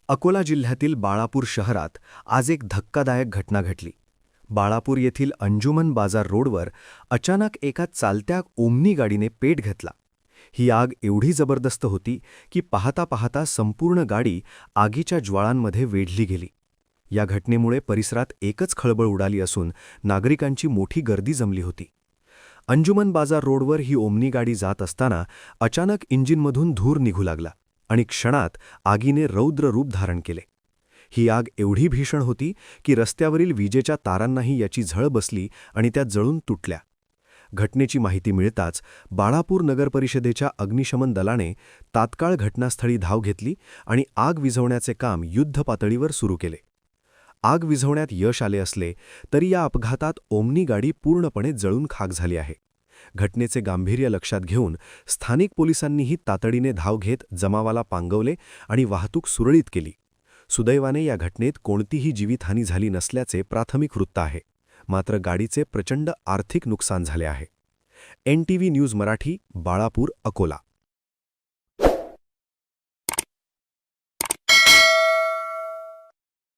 अकोला जिल्ह्यातील बाळापूर शहरात आज एक धक्कादायक घटना घडली. बाळापूर येथील अंजुमन बाजार रोडवर अचानक एका चालत्या ओमनी गाडीने पेट घेतला. ही आग एवढी जबरदस्त होती की पाहता पाहता संपूर्ण गाडी आगीच्या ज्वाळांमध्ये वेढली गेली. या घटनेमुळे परिसरात एकच खळबळ उडाली असून नागरिकांची मोठी गर्दी जमली होती. अंजुमन बाजार रोडवर ही ओमनी गाडी जात असताना अचानक इंजिनमधून धूर निघू लागला आणि क्षणात आगीने रौद्र रूप धारण केले. ही आग एवढी भीषण होती की रस्त्यावरील विजेच्या तारांनाही याची झळ बसली आणि त्या जळून तुटल्या. घटनेची माहिती मिळताच बाळापूर नगरपरिषदेच्या अग्निशमन दलाने तात्काळ घटनास्थळी धाव घेतली आणि आग विझवण्याचे काम युद्धपातळीवर सुरू केले. आग विझवण्यात यश आले असले तरी या अपघातात ओमनी गाडी पूर्णपणे जळून खाक झाली आहे. घटनेचे गांभीर्य लक्षात घेऊन स्थानिक पोलिसांनीही तातडीने धाव घेत जमावाला पांगवले आणि वाहतूक सुरळीत केली. सुदैवाने या घटनेत कोणतीही जीवितहानी झाली नसल्याचे प्राथमिक वृत्त आहे. मात्र गाडीचे प्रचंड आर्थिक नुकसान झाले आहे. NTV news Marathi, Balapur, Akola.